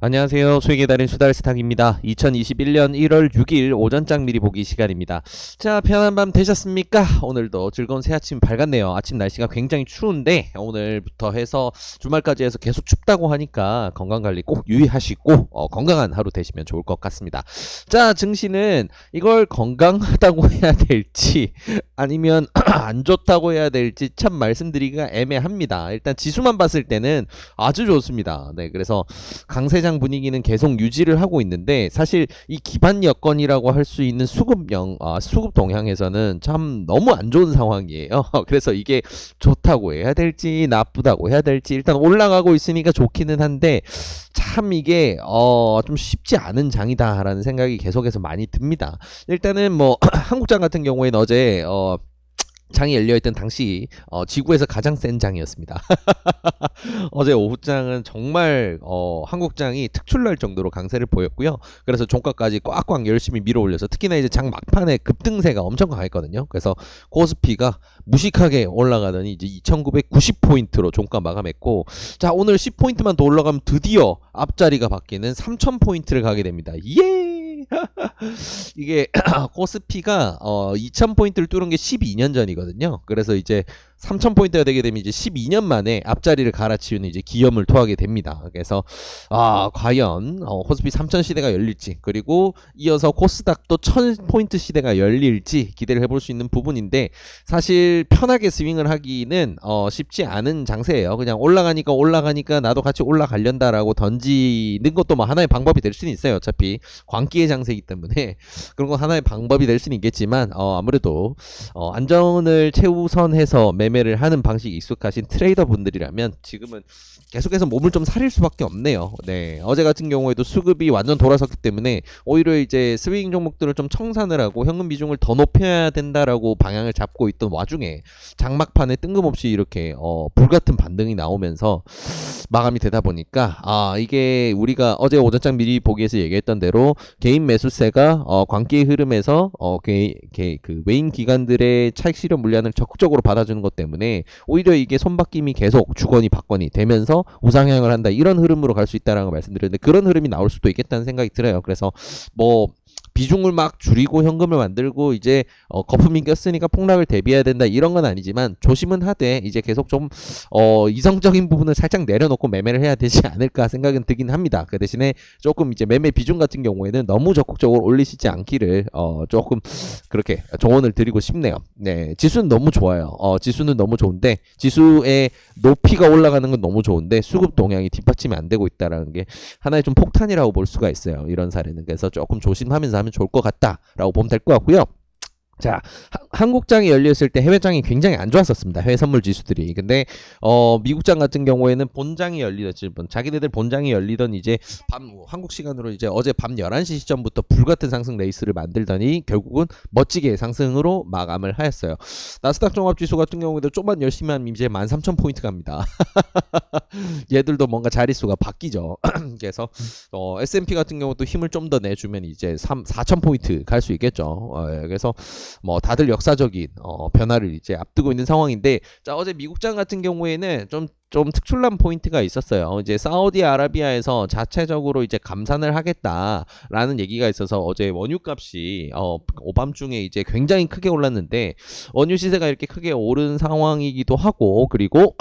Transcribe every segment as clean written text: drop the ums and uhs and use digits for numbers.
안녕하세요. 수익의 달인 수달스탁입니다. 2021년 1월 6일 오전장 미리 보기 시간입니다. 자, 편안한 밤 되셨습니까? 오늘도 즐거운 새 아침 밝았네요. 아침 날씨가 굉장히 추운데 오늘부터 해서 주말까지 해서 계속 춥다고 하니까 건강관리 꼭 유의하시고 건강한 하루 되시면 좋을 것 같습니다. 자, 증시는 이걸 건강하다고 해야 될지 아니면 안 좋다고 해야 될지 참 말씀드리기가 애매합니다. 일단 지수만 봤을 때는 아주 좋습니다. 네, 그래서 강세장 분위기는 계속 유지를 하고 있는데 사실 이 기반 여건이라고 할 수 있는 수급 동향에서는 참 너무 안 좋은 상황이에요. 그래서 이게 좋다고 해야 될지 나쁘다고 해야 될지 일단 올라가고 있으니까 좋기는 한데 참 이게 좀 쉽지 않은 장이다라는 생각이 계속해서 많이 듭니다. 일단은 뭐 한국장 같은 경우에는 어제 장이 열려있던 당시 지구에서 가장 센 장이었습니다. 어제 오후장은 정말 한국장이 특출날 정도로 강세를 보였고요. 그래서 종가까지 꽉꽉 열심히 밀어올려서 특히나 이제 장 막판에 급등세가 엄청 강했거든요. 그래서 코스피가 무식하게 올라가더니 이제 2990포인트로 종가 마감했고, 자, 오늘 10포인트만 더 올라가면 드디어 앞자리가 바뀌는 3000포인트를 가게 됩니다. 예! 이게 코스피가 2000포인트를 뚫은 게 12년 전이거든요. 그래서 이제 3000포인트가 되게 되면 이제 12년 만에 앞자리를 갈아치우는 이제 기염을 토하게 됩니다. 그래서 과연 코스피 3000 시대가 열릴지, 그리고 이어서 코스닥도 1000포인트 시대가 열릴지 기대를 해볼 수 있는 부분인데, 사실 편하게 스윙을 하기는 쉽지 않은 장세예요. 그냥 올라가니까 나도 같이 올라가련다라고 던지는 것도 뭐 하나의 방법이 될 수는 있어요. 어차피 광기의 장세이기 때문에 그런 건 하나의 방법이 될 수는 있겠지만 아무래도 안전을 최우선해서 매매를 하는 방식이 익숙하신 트레이더 분들이라면 지금은 계속해서 몸을 좀 사릴 수밖에 없네요. 네, 어제 같은 경우에도 수급이 완전 돌아섰기 때문에 오히려 이제 스윙 종목들을 좀 청산을 하고 현금 비중을 더 높여야 된다라고 방향을 잡고 있던 와중에 장막판에 뜬금없이 이렇게 불같은 반등이 나오면서 마감이 되다 보니까 이게 우리가 어제 오전장 미리 보기에서 얘기했던 대로 개인 매수세가 광기의 흐름에서 그 외인 기관들의 차익 실현 물량을 적극적으로 받아주는 것 때문에 오히려 이게 손바뀜이 계속 주거니 받거니 되면서 우상향을 한다, 이런 흐름으로 갈 수 있다라는 걸 말씀드렸는데, 그런 흐름이 나올 수도 있겠다는 생각이 들어요. 그래서 뭐 비중을 막 줄이고 현금을 만들고 이제 거품이 꼈으니까 폭락을 대비해야 된다, 이런 건 아니지만 조심은 하되 이제 계속 좀 이성적인 부분을 살짝 내려놓고 매매를 해야 되지 않을까 생각은 들긴 합니다. 그 대신에 조금 이제 매매 비중 같은 경우에는 너무 적극적으로 올리시지 않기를 조금 그렇게 조언을 드리고 싶네요. 네, 지수는 너무 좋아요. 지수는 너무 좋은데, 지수의 높이가 올라가는 건 너무 좋은데 수급 동향이 뒷받침이 안 되고 있다라는 게 하나의 좀 폭탄이라고 볼 수가 있어요. 이런 사례는. 그래서 조금 조심하면서 하면 좋을 것 같다라고 보면 될 것 같고요. 자, 한국장이 열렸을 때 해외장이 굉장히 안 좋았었습니다. 해외 선물 지수들이. 근데 미국장 같은 경우에는 본장이 자기네들 본장이 열리던 이제 한국 시간으로 이제 어제 밤 11시 시점부터 불같은 상승 레이스를 만들더니 결국은 멋지게 상승으로 마감을 하였어요. 나스닥 종합지수 같은 경우에도 좀만 열심히 하면 이제 13,000포인트 갑니다. 얘들도 뭔가 자릿수가 바뀌죠. 그래서 S&P 같은 경우도 힘을 좀 더 내주면 이제 4,000포인트 갈 수 있겠죠. 그래서 뭐 다들 역사적인 변화를 이제 앞두고 있는 상황인데, 자, 어제 미국장 같은 경우에는 좀 특출난 포인트가 있었어요. 이제 사우디아라비아에서 자체적으로 이제 감산을 하겠다라는 얘기가 있어서 어제 원유값이 오밤중에 이제 굉장히 크게 올랐는데, 원유 시세가 이렇게 크게 오른 상황이기도 하고, 그리고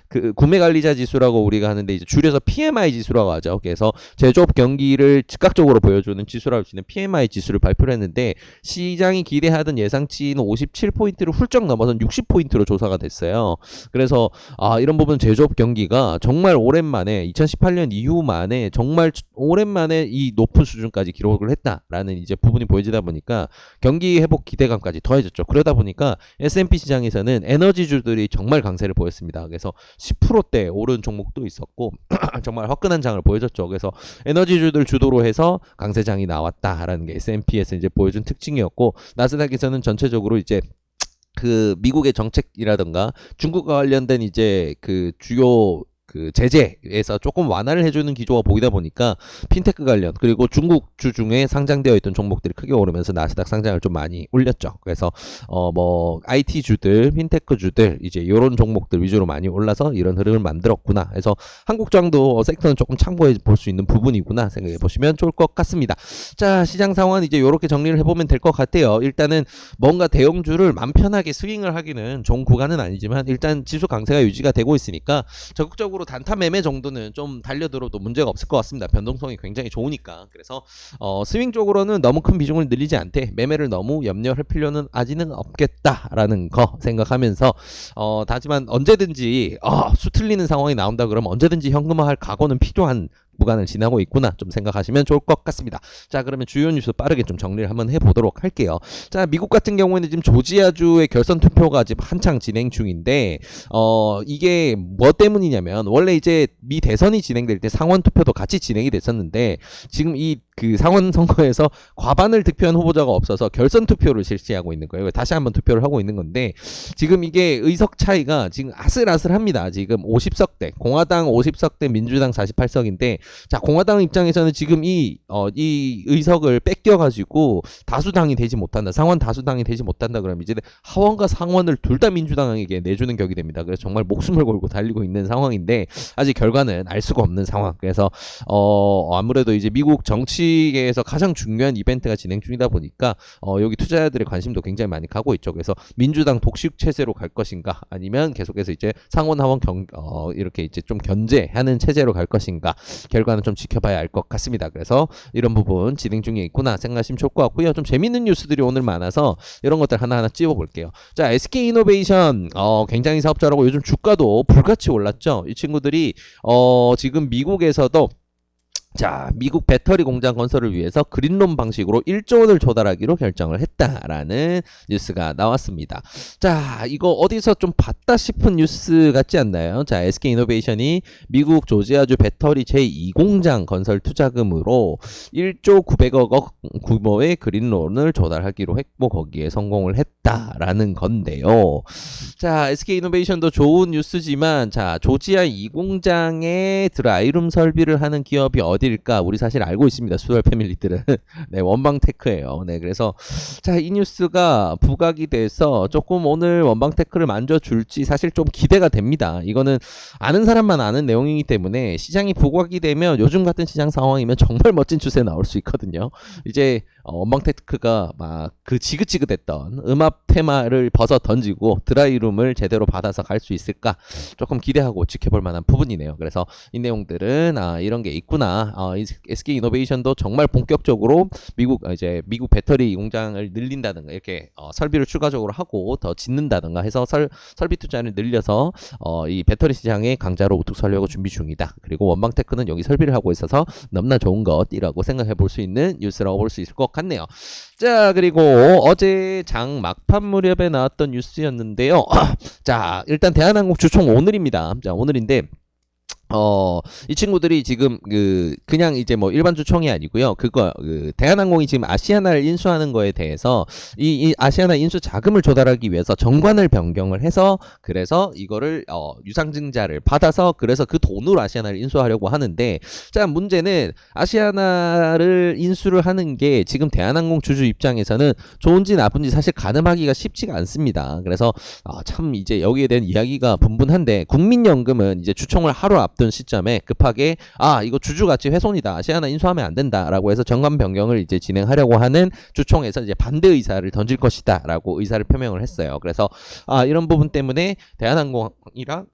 그 구매관리자 지수라고 우리가 하는데 이제 줄여서 PMI 지수라고 하죠. 그래서 제조업 경기를 즉각적으로 보여주는 지수라고 할 수 있는 PMI 지수를 발표를 했는데, 시장이 기대하던 예상치는 57포인트를 훌쩍 넘어선 60포인트로 조사가 됐어요. 그래서 이런 부분은 제조업 경기가 정말 오랜만에 2018년 이후 만에 정말 오랜만에 이 높은 수준까지 기록을 했다라는 이제 부분이 보여지다 보니까 경기 회복 기대감까지 더해졌죠. 그러다 보니까 S&P 시장에서는 에너지주들이 정말 강세를 보였습니다. 그래서 10%대 오른 종목도 있었고 정말 화끈한 장을 보여줬죠. 그래서 에너지주들 주도로 해서 강세장이 나왔다라는 게 S&P에서 이제 보여준 특징이었고, 나스닥에서는 전체적으로 이제 그 미국의 정책이라던가 중국과 관련된 이제 그 주요 그 제재에서 조금 완화를 해주는 기조가 보이다 보니까 핀테크 관련 그리고 중국주 중에 상장되어 있던 종목들이 크게 오르면서 나스닥 상장을 좀 많이 올렸죠. 그래서 뭐 IT 주들, 핀테크 주들 이제 이런 종목들 위주로 많이 올라서 이런 흐름을 만들었구나. 그래서 한국장도 섹터는 조금 참고해 볼 수 있는 부분이구나 생각해 보시면 좋을 것 같습니다. 자, 시장 상황은 이제 이렇게 정리를 해보면 될 것 같아요. 일단은 뭔가 대형주를 맘 편하게 스윙을 하기는 좋은 구간은 아니지만 일단 지수 강세가 유지가 되고 있으니까 적극적으로 단타 매매 정도는 좀 달려들어도 문제가 없을 것 같습니다. 변동성이 굉장히 좋으니까. 그래서 스윙 쪽으로는 너무 큰 비중을 늘리지 않되 매매를 너무 염려할 필요는 아직은 없겠다라는 거 생각하면서 하지만 언제든지 수 틀리는 상황이 나온다 그러면 언제든지 현금화할 각오는 필요한 구간을 지나고 있구나 좀 생각하시면 좋을 것 같습니다. 자, 그러면 주요 뉴스 빠르게 좀 정리를 한번 해보도록 할게요. 자, 미국 같은 경우에는 지금 조지아주의 결선 투표가 지금 한창 진행 중인데 이게 뭐 때문이냐면 원래 이제 미 대선이 진행될 때 상원 투표도 같이 진행이 됐었는데 지금 그 상원 선거에서 과반을 득표한 후보자가 없어서 결선 투표를 실시하고 있는 거예요. 다시 한번 투표를 하고 있는 건데 지금 이게 의석 차이가 지금 아슬아슬합니다. 지금 50석대 공화당 50석대 민주당 48석인데 자, 공화당 입장에서는 지금 이 의석을 뺏겨가지고 다수당이 되지 못한다. 상원 다수당이 되지 못한다. 그러면 이제 하원과 상원을 둘 다 민주당에게 내주는 격이 됩니다. 그래서 정말 목숨을 걸고 달리고 있는 상황인데 아직 결과는 알 수가 없는 상황. 그래서 아무래도 이제 미국 정치계에서 가장 중요한 이벤트가 진행 중이다 보니까 여기 투자자들의 관심도 굉장히 많이 가고 있죠. 그래서 민주당 독식 체제로 갈 것인가 아니면 계속해서 이제 상원 하원 이렇게 이제 좀 견제하는 체제로 갈 것인가 결과는 좀 지켜봐야 알 것 같습니다. 그래서 이런 부분 진행 중에 있구나 생각하시면 좋을 것 같고요. 좀 재밌는 뉴스들이 오늘 많아서 이런 것들 하나하나 찝어볼게요. 자, SK이노베이션 굉장히 사업자라고 요즘 주가도 불같이 올랐죠. 이 친구들이 지금 미국에서도 자, 미국 배터리 공장 건설을 위해서 그린론 방식으로 1조 원을 조달하기로 결정을 했다라는 뉴스가 나왔습니다. 자, 이거 어디서 좀 봤다 싶은 뉴스 같지 않나요? 자, SK이노베이션이 미국 조지아주 배터리 제2공장 건설 투자금으로 1조 900억 원 규모의 그린론을 조달하기로 했고 거기에 성공을 했다라는 건데요. 자, SK이노베이션도 좋은 뉴스지만 자, 조지아 2공장에 드라이룸 설비를 하는 기업이 어딜까? 우리 사실 알고 있습니다. 수월 패밀리들은. 네, 원방테크예요. 네, 그래서 자, 이 뉴스가 부각이 돼서 조금 오늘 원방테크를 만져줄지 사실 좀 기대가 됩니다. 이거는 아는 사람만 아는 내용이기 때문에 시장이 부각이 되면 요즘 같은 시장 상황이면 정말 멋진 추세 나올 수 있거든요. 이제 원방테크가 막 그 지긋지긋했던 음압 테마를 벗어 던지고 드라이룸을 제대로 받아서 갈 수 있을까? 조금 기대하고 지켜볼 만한 부분이네요. 그래서 이 내용들은 이런 게 있구나. SK이노베이션도 정말 본격적으로 미국 배터리 공장을 늘린다든가 이렇게 설비를 추가적으로 하고 더 짓는다든가 해서 설비 투자를 늘려서 이 배터리 시장의 강자로 우뚝 서려고 준비 중이다. 그리고 원방테크는 여기 설비를 하고 있어서 너무나 좋은 것이라고 생각해 볼 수 있는 뉴스라고 볼 수 있을 것 같네요. 자, 그리고 어제 장 막판 무렵에 나왔던 뉴스였는데요. 자, 일단 대한항공 주총 오늘입니다. 자, 오늘인데 이 친구들이 지금 그냥 이제 뭐 일반 주총이 아니고요. 대한항공이 지금 아시아나를 인수하는 거에 대해서 이 아시아나 인수 자금을 조달하기 위해서 정관을 변경을 해서 그래서 이거를 유상증자를 받아서 그래서 그 돈으로 아시아나를 인수하려고 하는데 자, 문제는 아시아나를 인수를 하는 게 지금 대한항공 주주 입장에서는 좋은지 나쁜지 사실 가늠하기가 쉽지가 않습니다. 그래서 참 이제 여기에 대한 이야기가 분분한데 국민연금은 이제 주총을 하루 앞둔 시점에 급하게 이거 주주 가치 훼손이다. 아시아나 인수하면 안 된다라고 해서 정관 변경을 이제 진행하려고 하는 주총에서 이제 반대 의사를 던질 것이다라고 의사를 표명을 했어요. 그래서 이런 부분 때문에 대한항공이랑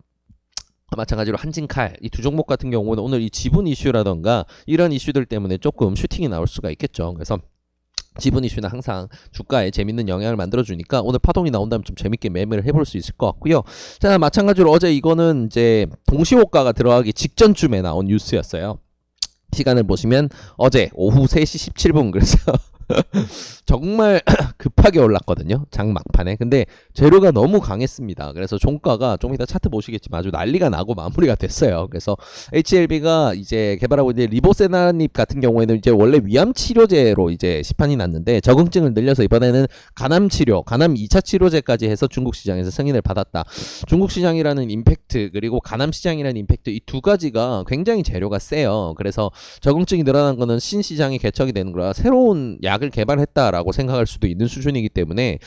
마찬가지로 한진칼 이 두 종목 같은 경우는 오늘 이 지분 이슈라던가 이런 이슈들 때문에 조금 슈팅이 나올 수가 있겠죠. 그래서 지분 이슈는 항상 주가에 재밌는 영향을 만들어주니까 오늘 파동이 나온다면 좀 재밌게 매매를 해볼 수 있을 것 같고요. 자, 마찬가지로 어제 이거는 이제 동시호가가 들어가기 직전쯤에 나온 뉴스였어요. 시간을 보시면 어제 오후 3시 17분 그래서 정말 급하게 급하게 올랐거든요. 장 막판에. 근데 재료가 너무 강했습니다. 그래서 종가가 좀 이따 차트 보시겠지만 아주 난리가 나고 마무리가 됐어요. 그래서 HLB가 이제 개발하고 있는 리보세나닙 같은 경우에는 이제 원래 위암 치료제로 이제 시판이 났는데 적응증을 늘려서 이번에는 간암 치료, 간암 2차 치료제까지 해서 중국 시장에서 승인을 받았다. 중국 시장이라는 임팩트 그리고 간암 시장이라는 임팩트 이 두 가지가 굉장히 재료가 세요. 그래서 적응증이 늘어난 거는 신시장이 개척이 되는 거라 새로운 약을 개발했다라고 생각할 수도 있는 수준이기 때문에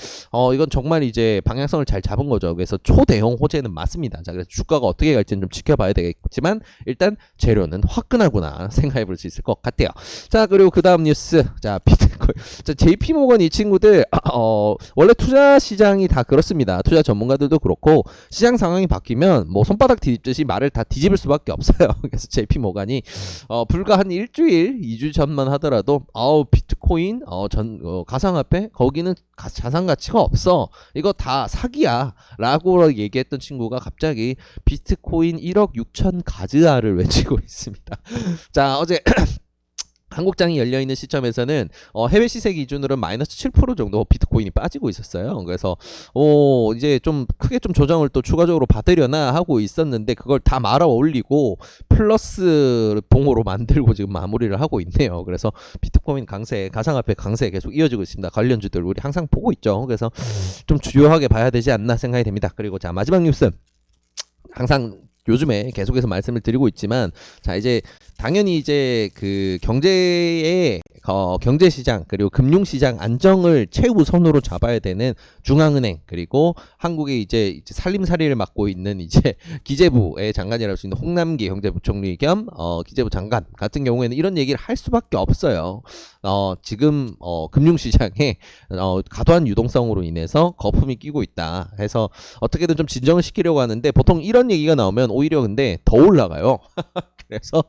이건 정말 이제 방향성을 잘 잡은 거죠. 그래서 초대형 호재는 맞습니다. 자, 그래서 주가가 어떻게 갈지는 좀 지켜봐야 되겠지만 일단 재료는 화끈하구나 생각해 볼 수 있을 것 같아요. 자, 그리고 그 다음 뉴스. 자, 비트코인. 자, JP모건 이 친구들 원래 투자 시장이 다 그렇습니다. 투자 전문가들도 그렇고 시장 상황이 바뀌면 뭐 손바닥 뒤집듯이 말을 다 뒤집을 수밖에 없어요. 그래서 JP모건이 불과 한 일주일, 2주 전만 하더라도 비트코인 가상화폐 거기는 자산 가치가 없어. 이거 다 사기야. 라고 얘기했던 친구가 갑자기 비트코인 1억 6천 가즈아를 외치고 있습니다. 자, 어제 한국장이 열려있는 시점에서는 해외 시세 기준으로 마이너스 7% 정도 비트코인이 빠지고 있었어요. 그래서 이제 좀 크게 좀 조정을 또 추가적으로 받으려나 하고 있었는데 그걸 다 말아 올리고 플러스 봉으로 만들고 지금 마무리를 하고 있네요. 그래서 비트코인 강세, 가상화폐 강세 계속 이어지고 있습니다. 관련주들 우리 항상 보고 있죠. 그래서 좀 주요하게 봐야 되지 않나 생각이 됩니다. 그리고 자, 마지막 뉴스. 항상 요즘에 계속해서 말씀을 드리고 있지만 자, 이제 당연히 이제 그 경제의 경제시장 그리고 금융시장 안정을 최우선으로 잡아야 되는 중앙은행 그리고 한국의 이제 살림살이를 맡고 있는 이제 기재부의 장관이라고 할 수 있는 홍남기 경제부총리 겸 기재부 장관 같은 경우에는 이런 얘기를 할 수밖에 없어요. 지금 금융시장에 과도한 유동성으로 인해서 거품이 끼고 있다 해서 어떻게든 좀 진정을 시키려고 하는데 보통 이런 얘기가 나오면 오히려 근데 더 올라가요. 그래서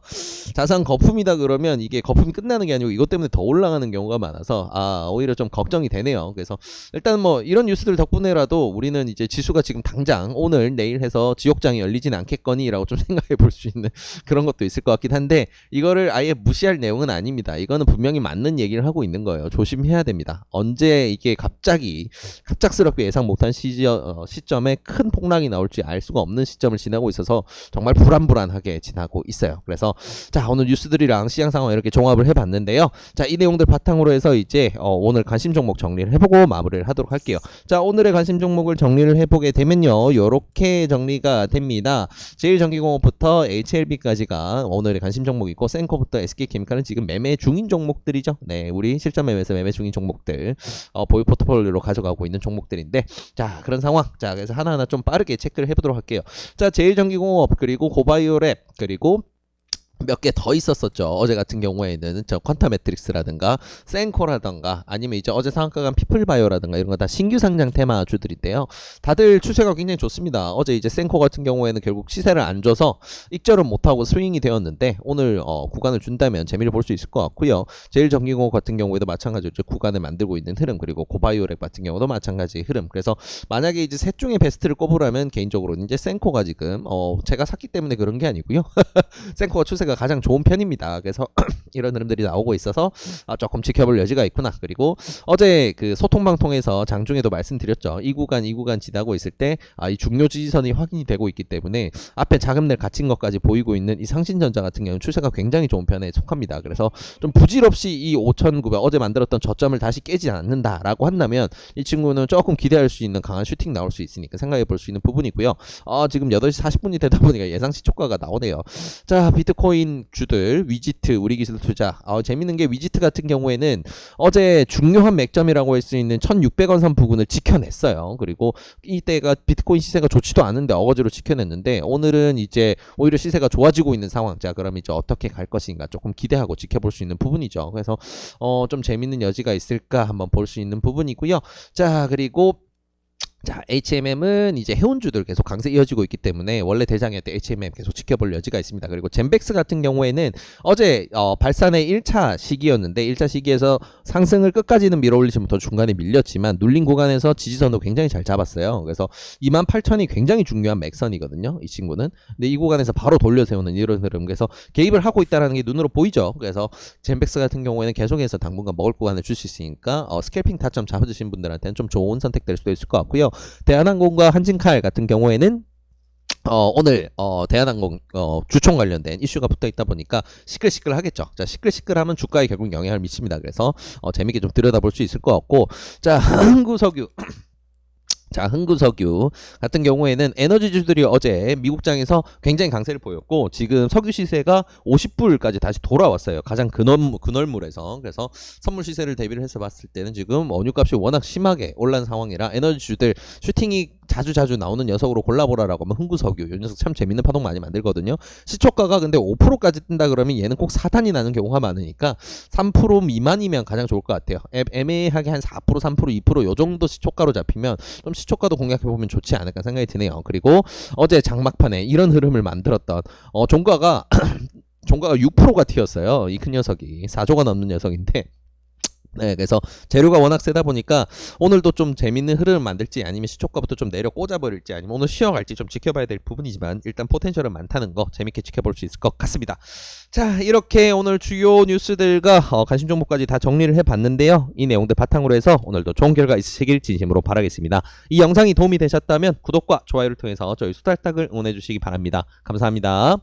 자산 거품이다 그러면 이게 거품이 끝나는 게 아니고 이것 때문에 더 올라가는 경우가 많아서 오히려 좀 걱정이 되네요. 그래서 일단 뭐 이런 뉴스들 덕분에라도 우리는 이제 지수가 지금 당장 오늘 내일 해서 지옥장이 열리진 않겠거니라고 좀 생각해 볼 수 있는 그런 것도 있을 것 같긴 한데 이거를 아예 무시할 내용은 아닙니다. 이거는 분명히 맞는 얘기를 하고 있는 거예요. 조심해야 됩니다. 언제 이게 갑작스럽게 예상 못한 시점에 큰 폭락이 나올지 알 수가 없는 시점을 지나고 있어서 정말 불안불안하게 지나고 있어요. 그래서 자, 오늘 뉴스들이랑 시장 상황 이렇게 종합을 해봤는데요. 자, 이 내용들 바탕으로 해서 이제 오늘 관심 종목 정리를 해보고 마무리를 하도록 할게요. 자, 오늘의 관심 종목을 정리를 해보게 되면요, 요렇게 정리가 됩니다. 제일전기공업부터 HLB까지가 오늘의 관심 종목이 있고 센코부터 SK케미칼은 지금 매매 중인 종목들이죠. 네, 우리 실전 매매에서 매매 중인 종목들 보유 포트폴리오로 가져가고 있는 종목들인데 자, 그런 상황. 자, 그래서 하나하나 좀 빠르게 체크를 해보도록 할게요. 자, 제일전기공업 그리고 고바이오랩 그리고 몇 개 더 있었었죠. 어제 같은 경우에는 저 퀀타 매트릭스라든가 센코라든가 아니면 이제 어제 상한가 간 피플바이오라든가 이런 거 다 신규 상장 테마주들인데요. 다들 추세가 굉장히 좋습니다. 어제 이제 센코 같은 경우에는 결국 시세를 안 줘서 익절은 못하고 스윙이 되었는데 오늘 구간을 준다면 재미를 볼 수 있을 것 같고요. 제일전기공업 같은 경우에도 마찬가지로 구간을 만들고 있는 흐름 그리고 고바이오렉 같은 경우도 마찬가지 흐름. 그래서 만약에 이제 셋 중에 베스트를 꼽으라면 개인적으로 이제 센코가 지금 제가 샀기 때문에 그런 게 아니고요. 센코가 추세가 가장 좋은 편입니다. 그래서 이런 흐름들이 나오고 있어서 조금 지켜볼 여지가 있구나. 그리고 어제 그 소통방 통해서 장중에도 말씀드렸죠. 이 구간 지나고 있을 때 이 중요 지지선이 확인이 되고 있기 때문에 앞에 자금낼 갇힌 것까지 보이고 있는 이 상신전자 같은 경우는 추세가 굉장히 좋은 편에 속합니다. 그래서 좀 부질없이 이 5,900 어제 만들었던 저점을 다시 깨지 않는다라고 한다면 이 친구는 조금 기대할 수 있는 강한 슈팅 나올 수 있으니까 생각해 볼 수 있는 부분이고요. 지금 8시 40분이 되다 보니까 예상치 초과가 나오네요. 자, 비트코인 주들 위지트 우리 기술 투자 재밌는 게 위지트 같은 경우에는 어제 중요한 맥점이라고 할 수 있는 1600원 선 부근을 지켜냈어요. 그리고 이때가 비트코인 시세가 좋지도 않은데 어거지로 지켜냈는데 오늘은 이제 오히려 시세가 좋아지고 있는 상황. 자, 그럼 이제 어떻게 갈 것인가 조금 기대하고 지켜볼 수 있는 부분이죠. 그래서 좀 재밌는 여지가 있을까 한번 볼 수 있는 부분이고요. 자, 그리고 자, HMM은 이제 해운주들 계속 강세 이어지고 있기 때문에 원래 대장이었던 HMM 계속 지켜볼 여지가 있습니다. 그리고 젠백스 같은 경우에는 어제 발산의 1차 시기였는데 1차 시기에서 상승을 끝까지는 밀어올리지부터 중간에 밀렸지만 눌린 구간에서 지지선도 굉장히 잘 잡았어요. 그래서 28,000이 굉장히 중요한 맥선이거든요. 이 친구는. 근데 이 구간에서 바로 돌려세우는 이런 흐름. 그래서 개입을 하고 있다는 게 눈으로 보이죠. 그래서 젠백스 같은 경우에는 계속해서 당분간 먹을 구간을 줄 수 있으니까 스캘핑 타점 잡으신 분들한테는 좀 좋은 선택 될 수도 있을 것 같고요. 대한항공과 한진칼 같은 경우에는 오늘 대한항공 주총 관련된 이슈가 붙어 있다 보니까 시끌시끌 하겠죠. 자, 시끌시끌하면 주가에 결국 영향을 미칩니다. 그래서 재밌게 좀 들여다볼 수 있을 것 같고, 자, 흥구석유. 자, 흥구석유 같은 경우에는 에너지주들이 어제 미국장에서 굉장히 강세를 보였고 지금 석유 시세가 50불까지 다시 돌아왔어요. 가장 근월물에서. 그래서 선물 시세를 대비를 해서 봤을 때는 지금 원유값이 워낙 심하게 올란 상황이라 에너지주들 슈팅이 자주 나오는 녀석으로 골라보라라고 하면 흥구석유 이 녀석 참 재밌는 파동 많이 만들거든요. 시초가가 근데 5%까지 뜬다 그러면 얘는 꼭 사단이 나는 경우가 많으니까 3% 미만이면 가장 좋을 것 같아요. 애매하게 한 4%, 3%, 2% 요 정도 시초가로 잡히면 좀 시초가도 공략해보면 좋지 않을까 생각이 드네요. 그리고 어제 장막판에 이런 흐름을 만들었던 종가가 종가가 6%가 튀었어요. 이 큰 녀석이 4조가 넘는 녀석인데 네, 그래서 재료가 워낙 세다 보니까 오늘도 좀 재밌는 흐름을 만들지 아니면 시초가부터 좀 내려 꽂아버릴지 아니면 오늘 쉬어갈지 좀 지켜봐야 될 부분이지만 일단 포텐셜은 많다는 거 재밌게 지켜볼 수 있을 것 같습니다. 자, 이렇게 오늘 주요 뉴스들과 관심 종목까지 다 정리를 해봤는데요. 이 내용들 바탕으로 해서 오늘도 좋은 결과 있으시길 진심으로 바라겠습니다. 이 영상이 도움이 되셨다면 구독과 좋아요를 통해서 저희 수달딱을 응원해주시기 바랍니다. 감사합니다.